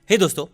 हे दोस्तों,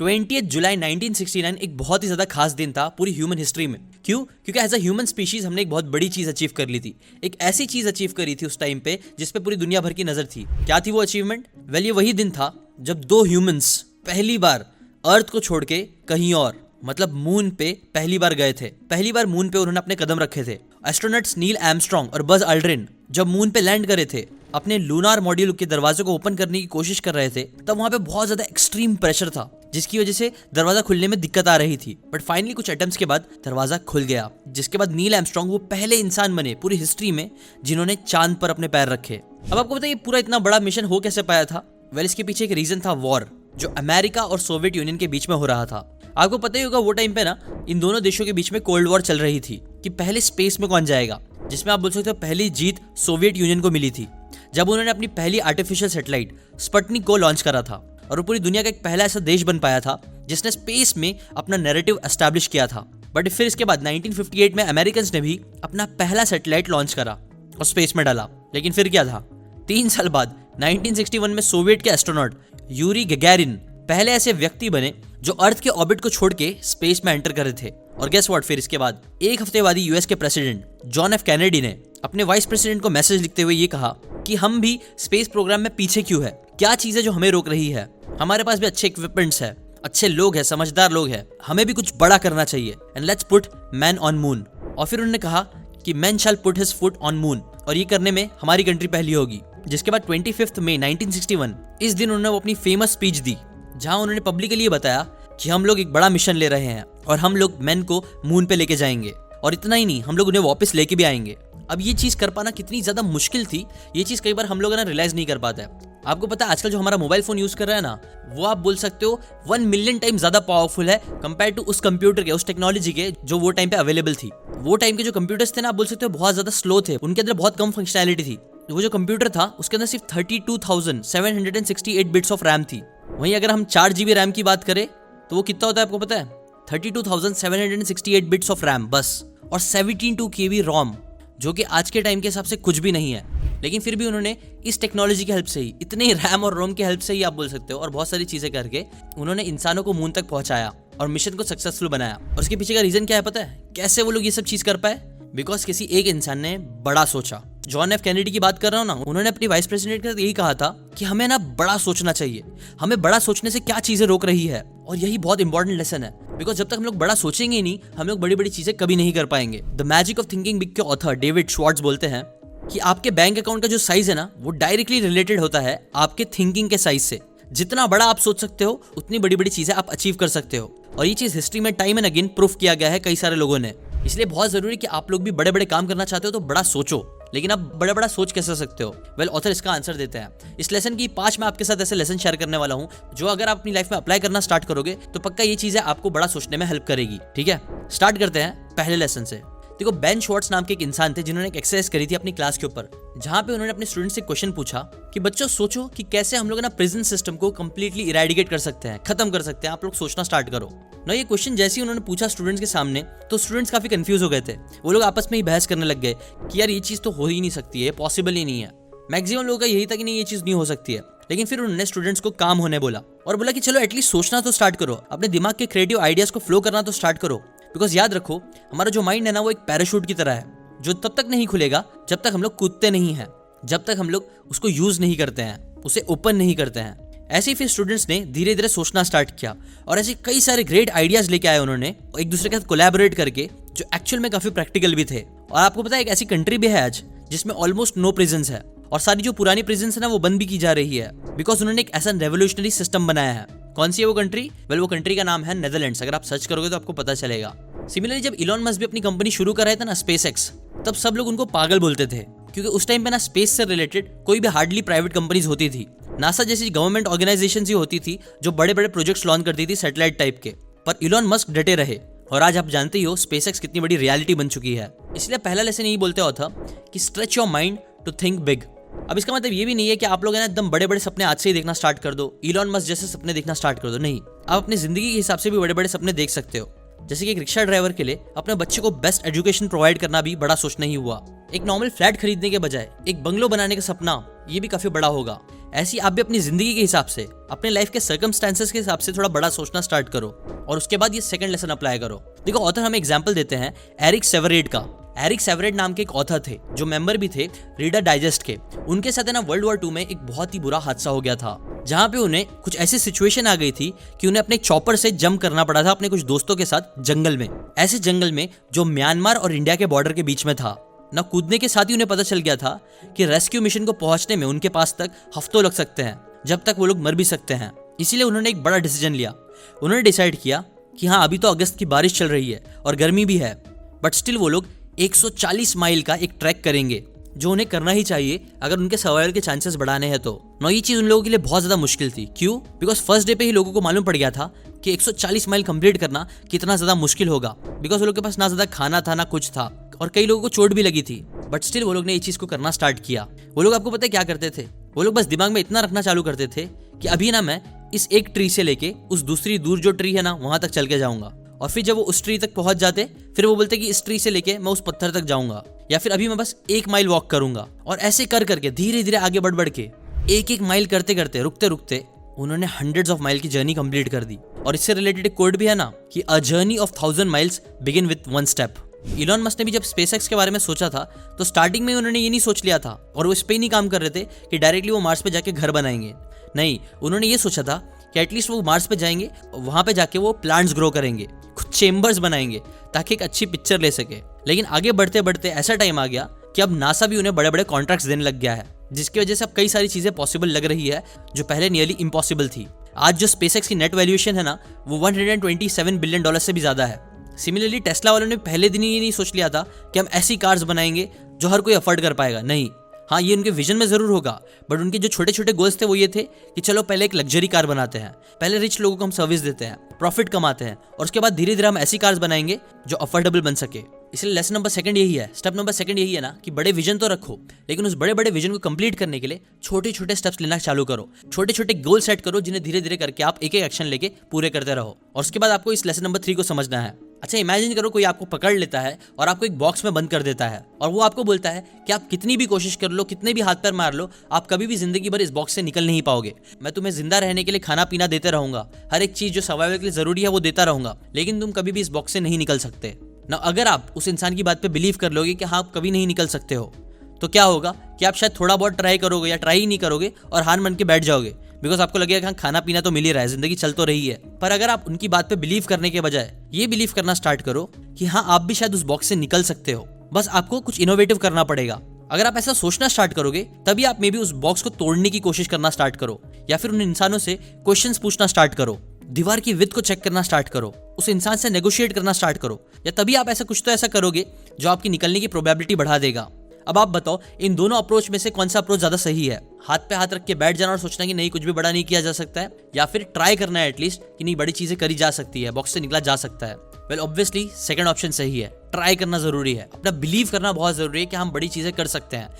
20 जुलाई 1969 एक बहुत ही ज्यादा खास दिन था पूरी ह्यूमन हिस्ट्री में। क्यों? क्योंकि एज अ ह्यूमन स्पीशीज हमने एक बहुत बड़ी चीज अचीव कर ली थी। एक ऐसी चीज अचीव करी थी उस टाइम पे जिस पे पूरी दुनिया भर की नजर थी। क्या थी वो अचीवमेंट? वेल, ये वही दिन था जब दो ह्यूमंस पहली बार अर्थ को छोड़ के कहीं और मतलब मून पे पहली बार गए थे। पहली बार मून पे उन्होंने अपने कदम रखे थे। एस्ट्रोनॉट्स नील आर्मस्ट्रांग और बज अल्ड्रिन जब मून पे लैंड करे थे, अपने लूनार मॉड्यूल के दरवाजे को ओपन करने की कोशिश कर रहे थे, तब वहां पे बहुत ज्यादा एक्सट्रीम प्रेशर था जिसकी वजह से दरवाजा खुलने में दिक्कत आ रही थी। बट फाइनली कुछ अटेम्प्ट्स के बाद दरवाजा खुल गया, जिसके बाद नील आर्मस्ट्रांग वो पहले इंसान बने पूरी हिस्ट्री में जिन्होंने चांद पर अपने पैर रखे। अब आपको बताइए पूरा इतना बड़ा मिशन हो कैसे पाया था? वेल, इसके पीछे एक रीजन था वॉर, जो अमेरिका और सोवियत यूनियन के बीच में हो रहा था। आपको पता ही होगा वो टाइम पे ना इन दोनों देशों के बीच में कोल्ड वॉर चल रही थी कि पहले स्पेस में कौन जाएगा, जिसमें आप बोल सकते हो पहली जीत सोवियत यूनियन को मिली थी जब उन्होंने अपनी पहली आर्टिफिशियल सैटेलाइट स्पुतनिक को लॉन्च करा था। और वो पूरी दुनिया का एक पहला ऐसा देश बन पाया था जिसने स्पेस में अपना नैरेटिव एस्टैब्लिश किया था। बट फिर इसके बाद 1958 में अमेरिकन्स ने भी अपना पहला सैटेलाइट लॉन्च करा और स्पेस में डाला। लेकिन फिर क्या था? 3 साल बाद 1961 में सोवियत के एस्ट्रोनॉट यूरी गगैरिन पहले ऐसे व्यक्ति बने जो अर्थ के ऑर्बिट को छोड़ के स्पेस में एंटर करे थे। और गेस व्हाट, फिर इसके बाद एक हफ्ते बाद ही यूएस के प्रेसिडेंट जॉन एफ कैनेडी ने अपने वाइस प्रेसिडेंट को मैसेज लिखते हुए ये कहा कि हम भी स्पेस प्रोग्राम में पीछे क्यों है, क्या चीज है जो हमें रोक रही है। हमारे पास भी अच्छे इक्विपमेंट्स है, अच्छे लोग हैं, समझदार लोग हैं, हमें भी कुछ बड़ा करना चाहिए and let's put man on moon. और फिर उन्होंने कहा कि man shall put his foot on moon, और ये करने में हमारी कंट्री पहली होगी। जिसके बाद 25 मई 1961 इस दिन उन्होंने अपनी फेमस स्पीच दी जहां उन्होंने पब्लिकली बताया कि हम लोग एक बड़ा मिशन ले रहे हैं और हम लोग मैन को मून पे लेके जाएंगे, और इतना ही नहीं, हम लोग उन्हें वापस लेके भी आएंगे। अब ये चीज कर पाना कितनी ज्यादा मुश्किल थी, ये चीज कई बार हम लोग ना रियलाइज नहीं कर पाते हैं। आपको पता है आजकल जो हमारा मोबाइल फोन यूज कर रहा है ना, वो आप बोल सकते हो 1 मिलियन टाइम ज्यादा पावरफुल है कंपेयर टू उस कंप्यूटर के, उस टेक्नोलॉजी के जो वो टाइम पे अवेलेबल थी। वो टाइम के जो कंप्यूटर्स थे ना, आप बोल सकते हो बहुत ज्यादा स्लो थे, उनके अंदर बहुत कम फंक्शनैलिटी थी। वो जो कंप्यूटर था उसके अंदर सिर्फ 32,768 बिट्स ऑफ रैम थी। वहीं अगर हम 4 GB रैम की बात करें तो वो कितना होता है आपको पता है? 32,768 बिट्स ऑफ रैम बस, और 72 KB रोम, जो कि आज के टाइम के हिसाब से कुछ भी नहीं है। लेकिन फिर भी उन्होंने इस टेक्नोलॉजी की हेल्प से ही, इतने रैम और रोम की हेल्प से ही आप बोल सकते हो, और बहुत सारी चीजें करके उन्होंने इंसानों को मून तक पहुंचाया और मिशन को सक्सेसफुल बनाया। और उसके पीछे का रीजन क्या है पता है? कैसे वो लोग ये सब चीज कर पाए? बिकॉज किसी एक इंसान ने बड़ा सोचा। जॉन एफ कैनेडी की बात कर रहा हूँ ना, उन्होंने अपनी वाइस प्रेसिडेंट के साथ यही कहा था कि हमें ना बड़ा सोचना चाहिए, हमें बड़ा सोचने से क्या चीजें रोक रही है। और यही बहुत इंपॉर्टेंट लेसन है, बिकॉज जब तक हम लोग बड़ा सोचेंगे ही नहीं, हम लोग बड़ी बड़ी चीजें कभी नहीं कर पाएंगे। The magic of thinking big के ऑथर डेविड श्वार्ट्ज बोलते हैं कि आपके बैंक अकाउंट का जो साइज है ना, वो डायरेक्टली रिलेटेड होता है आपके थिंकिंग के साइज से। जितना बड़ा आप सोच सकते हो उतनी बड़ी बड़ी चीजें आप अचीव कर सकते हो। और ये चीज हिस्ट्री में टाइम एंड अगेन प्रूफ किया गया है कई सारे लोगों ने। इसलिए बहुत जरूरी है कि आप लोग भी बड़े बड़े काम करना चाहते हो तो बड़ा सोचो। लेकिन आप बड़ा बड़ा सोच कैसे सकते हो? वेल, ऑथर इसका आंसर देते हैं। इस लेसन की 5 मैं आपके साथ ऐसे लेसन शेयर करने वाला हूं जो अगर आप अपनी लाइफ में अप्लाई करना स्टार्ट करोगे तो पक्का ये चीजें आपको बड़ा सोचने में हेल्प करेगी। ठीक है, स्टार्ट करते हैं पहले लेसन से। देखो, बेन श्वार्ट्ज नाम के एक इंसान थे जिन्होंने एक एक्सरसाइज करी थी अपनी क्लास के ऊपर, जहां पे उन्होंने अपने स्टूडेंट से क्वेश्चन पूछा कि बच्चों सोचो कि कैसे हम लोग ना प्रिजन सिस्टम को कंप्लीटली इरेडिकेट कर सकते हैं, खत्म कर सकते हैं। आप लोग सोचना स्टार्ट करो ना। ये क्वेश्चन जैसे ही उन्होंने पूछा स्टूडेंट्स के सामने, तो स्टूडेंट्स काफी कंफ्यूज हो गए थे। वो लोग आपस में ही बहस करने लग गए कि यार ये चीज तो हो ही नहीं सकती है, पॉसिबल ही नहीं है। मैक्सिमम लोगों का यही था कि नहीं, ये चीज नहीं हो सकती है। लेकिन फिर उन्होंने स्टूडेंट्स को काम होने बोला और बोला कि चलो एटलीस्ट सोचना तो स्टार्ट करो, अपने दिमाग के क्रिएटिव आइडियाज को फ्लो करना तो स्टार्ट करो। बिकॉज याद रखो, हमारा जो माइंड है ना, वो एक पैराशूट की तरह है जो तब तक नहीं खुलेगा जब तक हम लोग कूदते नहीं हैं, जब तक हम लोग उसको यूज नहीं करते हैं, उसे ओपन नहीं करते हैं। ऐसे ही फिर स्टूडेंट्स ने धीरे धीरे सोचना स्टार्ट किया और ऐसे कई सारे ग्रेट आइडियाज लेके आए उन्होंने, एक दूसरे के साथ कोलैबोरेट करके, जो एक्चुअल में काफी प्रैक्टिकल भी थे। और आपको पता है एक ऐसी कंट्री भी है आज जिसमें ऑलमोस्ट नो प्रिजन्स है, और सारी जो पुरानी प्रिजन्स है ना वो बंद भी की जा रही है, बिकॉज उन्होंने एक ऐसा रेवोल्यूशनरी सिस्टम बनाया है। कौन सी है वो कंट्री? वेल, वो कंट्री का नाम है नेदरलैंड्स। अगर आप सर्च करोगे तो आपको पता चलेगा। सिमिलरली जब इलॉन मस्क भी अपनी कंपनी शुरू कर रहे थे ना, स्पेस एक्स, तब सब लोग उनको पागल बोलते थे, क्योंकि उस टाइम पे ना स्पेस से रिलेटेड कोई भी हार्डली प्राइवेट कंपनीज होती थी। नासा जैसी गवर्नमेंट ऑर्गेनाइजेशन ही होती थी जो बड़े बड़े प्रोजेक्ट्स लॉन्च करती थी सैटेलाइट टाइप के। पर इलॉन मस्क डटे रहे, और आज आप जानते ही हो स्पेस एक्स कितनी बड़ी रियलिटी बन चुकी है। इसलिए पहला लेसन यही बोलते हो था कि stretch your mind to think big. अब इसका मतलब ये भी नहीं है कि आप लोग है ना एकदम बड़े बड़े सपने आज से ही देखना स्टार्ट कर दो, इलॉन मस्क जैसे सपने देखना स्टार्ट कर दो। नहीं, आप अपनी जिंदगी के हिसाब से भी बड़े बड़े सपने देख सकते हो। जैसे कि एक रिक्शा ड्राइवर के लिए अपने बच्चे को बेस्ट एजुकेशन प्रोवाइड करना भी बड़ा सोचना ही हुआ। एक नॉर्मल फ्लैट खरीदने के बजाय एक बंगलो बनाने का सपना, ये भी काफी बड़ा होगा। ऐसी आप भी अपनी जिंदगी के हिसाब से, अपने लाइफ के सर्कमस्टेंसेस के हिसाब से थोड़ा बड़ा सोचना स्टार्ट करो और उसके बाद ये सेकंड लेसन अप्लाई करो। देखो ऑथर हमें एग्जांपल देते हैं एरिक सेवरेट का। एरिक सेवरेट नाम के एक ऑथर थे जो मेंबर भी थे रीडर डाइजेस्ट के। उनके साथ है ना वर्ल्ड वॉर 2 में एक बहुत ही बुरा हादसा हो गया था, जहां पे उन्हें कुछ ऐसी सिचुएशन आ गई थी कि उन्हें अपने चॉपर से जंप करना पड़ा था अपने कुछ दोस्तों के साथ जंगल में। ऐसे जंगल में जो म्यांमार और इंडिया के बॉर्डर के बीच में था ना। कूदने के साथ ही उन्हें पता चल गया था कि रेस्क्यू मिशन को पहुंचने में उनके पास तक हफ्तों लग सकते हैं, जब तक वो लोग मर भी सकते हैं। इसीलिए उन्होंने एक बड़ा डिसीजन लिया। उन्होंने डिसाइड किया कि हाँ अभी तो अगस्त की बारिश चल रही है और गर्मी भी है, बट स्टिल वो लोग 140 माइल का एक ट्रैक करेंगे, जो उन्हें करना ही चाहिए अगर उनके सर्वाइवल के चांसेस बढ़ाने हैं तो। ना ये चीज उन लोगों के लिए बहुत ज्यादा मुश्किल थी। क्यों? बिकॉज फर्स्ट डे पे ही लोगों को मालूम पड़ गया था कि 140 माइल कंप्लीट करना कितना ज्यादा मुश्किल होगा। बिकॉज वो लोग के पास ना ज्यादा खाना था ना कुछ था, और कई लोगों को चोट भी लगी थी, बट स्टिल वो लोग ने ये चीज को करना स्टार्ट किया। वो लोग आपको पता है क्या करते थे? वो लोग बस दिमाग में इतना रखना चालू करते थे कि अभी ना मैं इस एक ट्री से लेके उस दूसरी दूर जो ट्री है ना वहां तक चल के जाऊंगा, और फिर जब वो उस ट्री तक पहुंच जाते फिर वो बोलते कि इस ट्री से लेके मैं उस पत्थर तक जाऊंगा, या फिर अभी मैं बस 1 माइल वॉक करूंगा। और ऐसे कर करके धीरे धीरे आगे बढ़ बढ़ के 1-1 माइल करते करते रुकते रुकते उन्होंने हंड्रेड्स ऑफ माइल की जर्नी कंप्लीट कर दी। और इससे रिलेटेड एक कोड भी है ना कि a journey of 1000 miles begin with 1 step. Elon Musk ने भी जब स्पेसएक्स के बारे में सोचा था तो स्टार्टिंग में उन्होंने ये नहीं सोच लिया था और वो इस पे नहीं काम कर रहे थे कि डायरेक्टली वो मार्स पे जाके घर बनाएंगे। नहीं, उन्होंने ये सोचा था कि एटलीस्ट वो मार्स पे जाएंगे, वहां पे जाके वो प्लांट्स ग्रो करेंगे, कुछ चेम्बर्स बनाएंगे ताकि एक अच्छी पिक्चर ले सके। लेकिन आगे बढ़ते बढ़ते ऐसा टाइम आ गया कि अब नासा भी उन्हें बड़े बड़े कॉन्ट्रैक्ट्स देने लग गया है, जिसकी वजह से अब कई सारी चीजें पॉसिबल लग रही है जो पहले नियरली इम्पॉसिबल थी। आज जो स्पेसएक्स की नेट वैल्यूएशन है ना वो $127 बिलियन से भी ज्यादा है। सिमिलरली टेस्ला वालों ने पहले दिन ही ये नहीं सोच लिया था कि हम ऐसी कार्स बनाएंगे जो हर कोई अफोर्ड कर पाएगा। नहीं, हाँ ये उनके विजन में जरूर होगा, बट उनके जो छोटे छोटे गोल्स थे वो ये थे कि चलो पहले एक लग्जरी कार बनाते हैं, पहले रिच लोगों को हम सर्विस देते हैं, प्रॉफिट कमाते हैं, और उसके बाद धीरे धीरे हम ऐसी कार्स बनाएंगे जो अफोर्डेबल बन सके। इसलिए लेसन नंबर 2 यही है, स्टेप नंबर 2 यही है ना कि बड़े विजन तो रखो, लेकिन उस बड़े बड़े विजन को कंप्लीट करने के लिए छोटे छोटे स्टेप्स लेना चालू करो, छोटे छोटे गोल सेट करो जिन्हें धीरे धीरे करके आप एक एक एक्शन लेके पूरे करते रहो। और उसके बाद आपको इस लेसन नंबर 3 को समझना है। अच्छा इमेजिन करो कोई आपको पकड़ लेता है और आपको एक बॉक्स में बंद कर देता है, और वो आपको बोलता है कि आप कितनी भी कोशिश कर लो, कितने भी हाथ पैर मार लो, आप कभी भी जिंदगी भर इस बॉक्स से निकल नहीं पाओगे। मैं तुम्हें जिंदा रहने के लिए खाना पीना देते रहूंगा, हर एक चीज जो सर्वाइवल के लिए जरूरी है वो देता रहूंगा, लेकिन तुम कभी भी इस बॉक्स से नहीं निकल सकते ना। अगर आप उस इंसान की बात पे बिलीव कर लोगे कि हाँ आप कभी नहीं निकल सकते हो, तो क्या होगा कि आप शायद थोड़ा बहुत ट्राई करोगे या ट्राई ही नहीं करोगे और हार मान के बैठ जाओगे, बिकॉज आपको लगेगा हाँ खाना पीना तो मिल ही रहा है, जिंदगी चल तो रही है। पर अगर आप उनकी बात पे बिलीव करने के बजाय ये बिलीव करना स्टार्ट करो कि हाँ आप भी शायद उस बॉक्स से निकल सकते हो, बस आपको कुछ इनोवेटिव करना पड़ेगा। अगर आप ऐसा सोचना स्टार्ट करोगे तभी आप मे बी उस बॉक्स को तोड़ने की कोशिश करना स्टार्ट करो, या फिर उन इंसानों से क्वेश्चंस पूछना स्टार्ट करो, दीवार की विड्थ को चेक करना स्टार्ट करो, उस इंसान से नेगोशिएट करना स्टार्ट करो, या तभी आप ऐसा कुछ तो ऐसा करोगे जो आपकी निकलने की प्रोबेबिलिटी बढ़ा देगा। अब आप बताओ इन दोनों अप्रोच में से कौन सा अप्रोच ज्यादा सही है? हाथ पे हाथ रख के बैठ जाना और सोचना कि नहीं कुछ भी बड़ा नहीं किया जा सकता है, या फिर ट्राई करना है एटलीस्ट कि नहीं बड़ी चीजें करी जा सकती है, बॉक्स से निकला जा सकता है? वेल ऑब्वियसली सेकंड ऑप्शन सही है। ट्राई करना जरूरी है, अपना बिलीव करना बहुत जरूरी है कि हम बड़ी चीजें कर सकते हैं,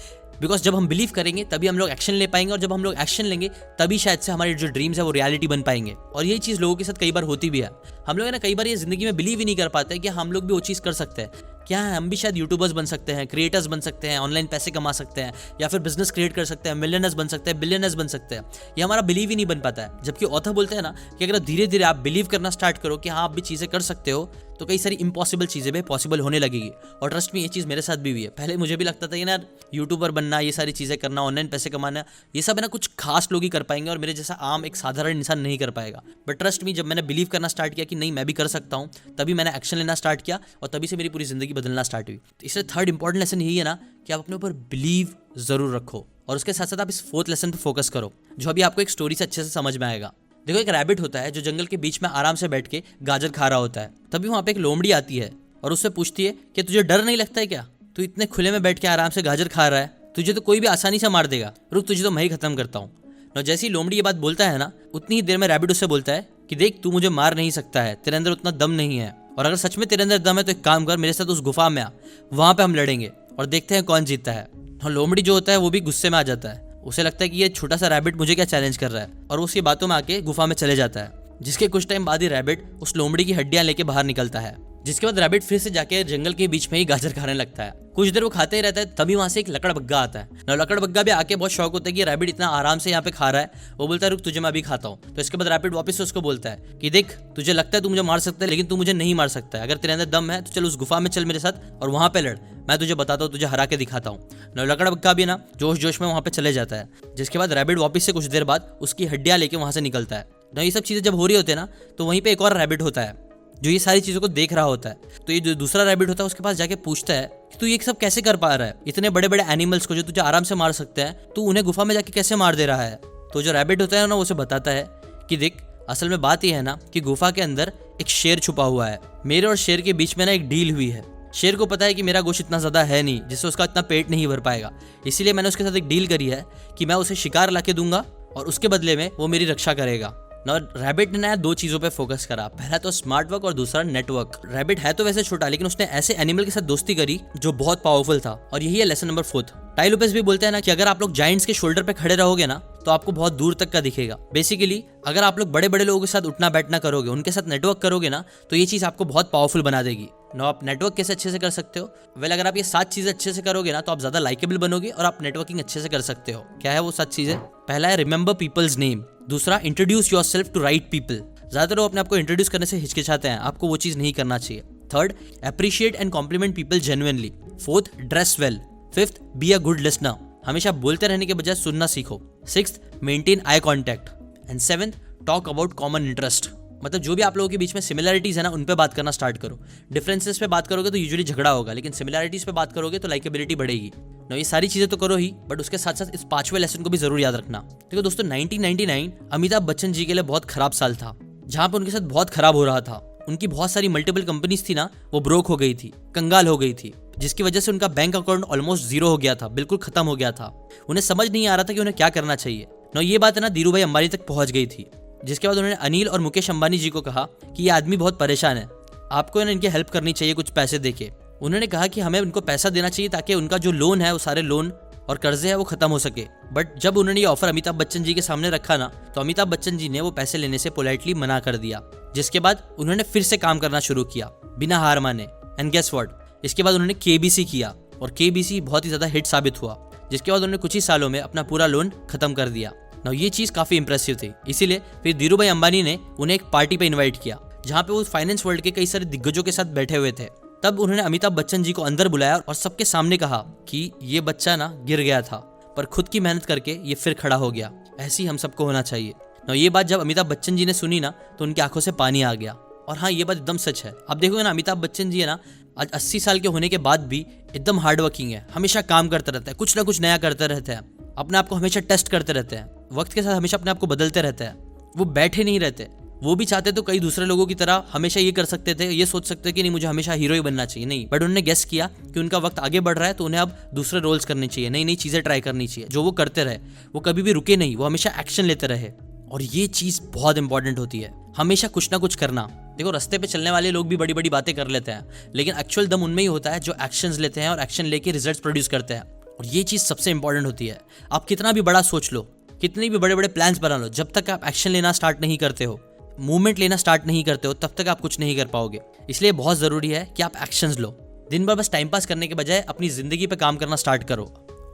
बिकॉज जब हम बिलीव करेंगे तभी हम लोग एक्शन ले पाएंगे, और जब हम लोग एक्शन लेंगे तभी शायद से हमारे जो ड्रीम्स है वो रियलिटी बन पाएंगे। और यही चीज लोगों के साथ कई बार होती भी है। हम लोग है ना कई बार ये जिंदगी में बिलीव ही नहीं कर पाते कि हम लोग भी वो चीज कर सकते हैं, क्या है हम भी शायद यूट्यूबर्स बन सकते हैं, क्रिएटर्स बन सकते हैं, ऑनलाइन पैसे कमा सकते हैं, या फिर बिजनेस क्रिएट कर सकते हैं, मिलियनर्स बन सकते हैं, बिलियनर्स बन सकते हैं। ये हमारा बिलीव ही नहीं बन पाता है। जबकि ऑथर बोलते हैं ना कि अगर धीरे धीरे आप बिलीव करना स्टार्ट करो कि हाँ आप भी चीजें कर सकते हो, तो कई सारी इम्पॉसिबल चीजें भी पॉसिबल होने लगेगी। और ट्रस्ट में ये चीज मेरे साथ भी हुई है। पहले मुझे भी लगता था कि ना यूट्यूबर बनना, ये सारी चीजें करना, ऑनलाइन पैसे कमाना, ये सब है ना कुछ खास लोग ही कर पाएंगे और मेरे जैसा आम एक साधारण इंसान नहीं कर पाएगा। बट ट्रस्ट मी, जब मैंने बिलीव करना स्टार्ट किया कि नहीं मैं भी कर सकता हूँ, तभी मैंने एक्शन लेना स्टार्ट किया और तभी से मेरी पूरी जिंदगी बदलना स्टार्ट हुई। इसलिए थर्ड इंपॉर्टेंट लेसन यही है ना कि आप अपने ऊपर बिलीव जरूर रखो, और उसके साथ साथ आप इस फोर्थ लेसन पे फोकस करो जो अभी आपको एक स्टोरी से अच्छे से समझ में आएगा। देखो एक रैबिट होता है जो जंगल के बीच में आराम से बैठ के गाजर खा रहा होता है। तभी वहां पे एक लोमड़ी आती है और उससे पूछती है कि तुझे डर नहीं लगता है क्या? तू इतने खुले में बैठ के आराम से गाजर खा रहा है, तुझे तो कोई भी आसानी से मार देगा, रुक तुझे तो मैं ही खत्म करता हूँ। ना जैसे ही लोमड़ी ये बात बोलता है ना, उतनी ही देर में रैबिट उससे बोलता है कि देख तू मुझे मार नहीं सकता है, तेरे अंदर उतना दम नहीं है, और अगर सच में तेरे अंदर दम है तो एक काम कर, मेरे साथ उस गुफा में आ, वहां पे हम लड़ेंगे और देखते हैं कौन जीतता है। और लोमड़ी जो होता है वो भी गुस्से में आ जाता है, उसे लगता है कि ये छोटा सा रैबिट मुझे क्या चैलेंज कर रहा है, और उसकी बातों में आके गुफा में चले जाता है। जिसके कुछ टाइम बाद ही रैबिट उस लोमड़ी की हड्डियां लेके बाहर निकलता है जिसके बाद रैबिट फिर से जाके जंगल के बीच में ही गाजर खाने लगता है। कुछ देर वो खाते ही रहता है, तभी वहां से एक लकड़बग्गा आता है ना। लकड़बग्गा भी आके बहुत शौक होता है कि रैबिट इतना आराम से यहाँ पे खा रहा है। वो बोलता है रुक तुझे मैं अभी खाता हूँ। तो इसके बाद रैबिट वापस से उसको बोलता है कि देख तुझे लगता है तू मुझे मार सकता है, लेकिन तू मुझे नहीं मार सकता है। अगर तेरे अंदर दम है तो चल उस गुफा में चल मेरे साथ और वहां पे लड़, मैं तुझे बताता हूँ, तुझे हरा के दिखाता हूँ ना। लकड़बग्गा भी ना जोश जोश में वहां पे चले जाता है। जिसके बाद रैबिट वापस से कुछ देर बाद उसकी हड्डियां लेके वहां से निकलता है ना। ये सब चीजें जब हो रही होती है ना, तो वहीं पे एक और रैबिट होता है जो ये सारी चीजों को देख रहा होता है। तो ये जो दूसरा रैबिट होता है उसके पास जाके पूछता है कि तू ये सब कैसे कर पा रहा है, इतने बड़े बड़े एनिमल्स को जो तुझे आराम से मार सकते हैं, तू उन्हें गुफा में जाके कैसे मार दे रहा है। तो जो रैबिट होता है ना, उसे बताता है कि देख असल में बात यह है ना कि गुफा के अंदर एक शेर छुपा हुआ है। मेरे और शेर के बीच में ना एक डील हुई है। शेर को पता है कि मेरा गोश्त इतना ज्यादा है नहीं जिससे उसका इतना पेट नहीं भर पाएगा, इसीलिए मैंने उसके साथ एक डील करी है कि मैं उसे शिकार लाके दूंगा और उसके बदले में वो मेरी रक्षा करेगा ना। रैबिट ने ना दो चीजों पे फोकस करा, पहला तो स्मार्ट वर्क और दूसरा नेटवर्क। रैबिट है तो वैसे छोटा, लेकिन उसने ऐसे एनिमल के साथ दोस्ती करी जो बहुत पावरफुल था। और यही है लेसन नंबर 4। टाई लोपेज भी बोलते हैं ना कि अगर आप लोग जायंट्स के शोल्डर पे खड़े रहोगे ना तो आपको बहुत दूर तक का दिखेगा। बेसिकली अगर आप लोग बड़े बड़े लोगों के साथ उठना बैठना करोगे, उनके साथ नेटवर्क करोगे ना, तो ये चीज आपको बहुत पावरफुल बना देगी ना। आप नेटवर्क कैसे अच्छे से कर सकते हो? वेल, अगर आप ये 7 चीजें अच्छे से करोगे ना तो आप ज्यादा लाइकेबल बनोगे और आप नेटवर्किंग अच्छे से कर सकते हो। क्या है वो 7 चीजें? पहला है रिमेंबर पीपल्स नेम। दूसरा, introduce yourself to right people. ज्यादातर लोग अपने आप को इंट्रोड्यूस करने से हिचकिचाते हैं, आपको वो चीज नहीं करना चाहिए। Third, appreciate and compliment people genuinely. Fourth, dress well. Fifth, be a good listener. हमेशा बोलते रहने के बजाय सुनना सीखो। Sixth, maintain eye contact. And seventh, talk about common interest. मतलब जो भी आप लोगों के बीच में सिमिलरिटीज है ना, उन पे बात करना स्टार्ट करो। डिफरेंसेस पे बात करोगे तो यूजुअली झगड़ा होगा, लेकिन सिमिलरिटीज पे बात करोगे तो लाइकेबिलिटी बढ़ेगी ना। ये सारी चीजें तो करो ही, बट उसके साथ साथ इस 5वें लेसन को भी जरूर याद रखना। देखो दोस्तों, 1999 अमिताभ बच्चन जी के लिए बहुत खराब साल था, जहां पे उनके साथ बहुत खराब हो रहा था। उनकी बहुत सारी मल्टीपल कंपनीज थी ना, वो ब्रोक हो गई थी, कंगाल हो गई थी, जिसकी वजह से उनका बैंक अकाउंट ऑलमोस्ट 0 हो गया था, बिल्कुल खत्म हो गया था। उन्हें समझ नहीं आ रहा था कि उन्हें क्या करना चाहिए ना। ये बात है ना धीरू भाई अंबानी तक पहुंच गई थी, जिसके बाद उन्होंने अनिल और मुकेश अंबानी जी को कहा कि ये आदमी बहुत परेशान है, आपको इनकी हेल्प करनी चाहिए कुछ पैसे देके। उन्होंने कहा कि हमें उनको पैसा देना चाहिए ताकि उनका जो लोन है, वो सारे लोन और कर्जे है वो खत्म हो सके। बट जब उन्होंने ये ऑफर अमिताभ बच्चन जी के सामने रखा ना, तो अमिताभ बच्चन जी ने वो पैसे लेने से पोलाइटली मना कर दिया। जिसके बाद उन्होंने फिर से काम करना शुरू किया बिना हार माने। एंड गेस व्हाट, इसके बाद उन्होंने केबीसी किया और केबीसी बहुत ही ज्यादा हिट साबित हुआ। जिसके बाद उन्होंने कुछ ही सालों में अपना पूरा लोन खत्म कर दिया ना। ये चीज काफी इंप्रेसिव थी, इसीलिए फिर धीरू भाई अंबानी ने उन्हें एक पार्टी पे इनवाइट किया, जहां पे वो फाइनेंस वर्ल्ड के कई सारे दिग्गजों के साथ बैठे हुए थे। तब उन्होंने अमिताभ बच्चन जी को अंदर बुलाया और सबके सामने कहा कि ये बच्चा ना गिर गया था, पर खुद की मेहनत करके ये फिर खड़ा हो गया। ऐसी हम सबको होना चाहिए ना। ये बात जब अमिताभ बच्चन जी ने सुनी ना, तो उनकी आंखों से पानी आ गया। और हाँ, ये बात एकदम सच है। आप देखोगे ना, अमिताभ बच्चन जी है ना, आज 80 साल के होने के बाद भी एकदम हार्ड वर्किंग है, हमेशा काम करते रहते हैं, कुछ ना कुछ नया करते रहते हैं, अपने आप को हमेशा टेस्ट करते रहते हैं, वक्त के साथ हमेशा अपने आप को बदलते रहते हैं। वो बैठे नहीं रहते। वो भी चाहते तो कई दूसरे लोगों की तरह हमेशा ये कर सकते थे, ये सोच सकते कि नहीं मुझे हमेशा हीरो ही बनना चाहिए, नहीं। बट उन्होंने गेस किया कि उनका वक्त आगे बढ़ रहा है, तो उन्हें अब दूसरे रोल्स करने चाहिए, नई नई चीजें ट्राई करनी चाहिए। जो वो करते रहे, वो कभी भी रुके नहीं, वो हमेशा एक्शन लेते रहे। और ये चीज बहुत इंपॉर्टेंट होती है, हमेशा कुछ ना कुछ करना। देखो, रास्ते पे चलने वाले लोग भी बड़ी बड़ी बातें कर लेते हैं, लेकिन एक्चुअल दम उनमें ही होता है जो एक्शंस लेते हैं और एक्शन लेके रिजल्ट्स प्रोड्यूस करते हैं। और ये चीज सबसे इंपॉर्टेंट होती है। आप कितना भी बड़ा सोच लो, कितने भी बड़े बड़े प्लान्स बना लो, जब तक आप एक्शन लेना स्टार्ट नहीं करते हो, मूवमेंट लेना स्टार्ट नहीं करते हो, तब तक आप कुछ नहीं कर पाओगे। इसलिए बहुत जरूरी है कि आप एक्शंस लो। दिन भर बस टाइम पास करने के बजाय अपनी जिंदगी पे काम करना स्टार्ट करो।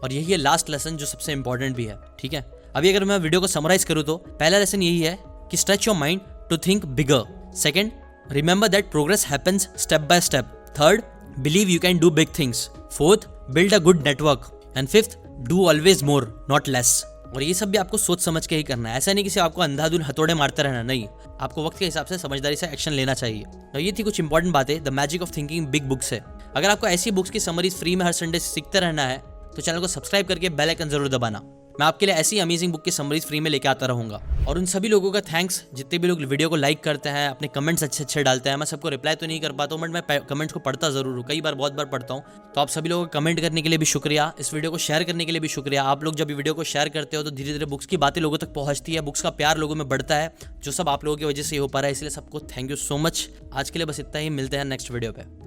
और यही है लास्ट लेसन जो सबसे इंपॉर्टेंट भी है, ठीक है। अभी अगर मैं वीडियो को समराइज करूँ तो पहला लेसन यही है कि stretch your mind to think bigger. Second, remember that progress happens step by step. Third, believe you can do big things. Fourth, build a good network. And fifth, do always more not less. और ये सब भी आपको सोच समझ के ही करना है। ऐसा नहीं कि सिर्फ आपको अंधाधुन हथौड़े मारते रहना, नहीं। आपको वक्त के हिसाब से समझदारी से एक्शन लेना चाहिए। तो ये थी कुछ इंपॉर्टेंट बातें the magic of thinking big book से। अगर आपको ऐसी बुक्स की समरीज फ्री में हर संडे सीखते रहना है तो चैनल को सब्सक्राइब करके बेल आइकन जरूर दबाना। मैं आपके लिए ऐसी अमेजिंग बुक की समरीज फ्री में लेके आता रहूंगा। और उन सभी लोगों का थैंक्स जितने भी लोग वीडियो को लाइक करते हैं, अपने कमेंट्स अच्छे अच्छे डालते हैं। मैं सबको रिप्लाई तो नहीं कर पाता हूँ, बट मैं कमेंट्स को पढ़ता जरूर हूँ, कई बार बहुत बार पढ़ता हूँ। तो आप सभी लोगों को कमेंट करने के लिए भी शुक्रिया, इस वीडियो को शेयर करने के लिए भी शुक्रिया। आप लोग जब वीडियो को शेयर करते हो तो धीरे धीरे बुक्स की बातें लोगों तक पहुंचती है, बुक्स का प्यार लोगों में बढ़ता है, जो सब आप लोगों की वजह से ही हो पा रहा है। इसलिए सबको थैंक यू सो मच। आज के लिए बस इतना ही, मिलते हैं नेक्स्ट वीडियो पे।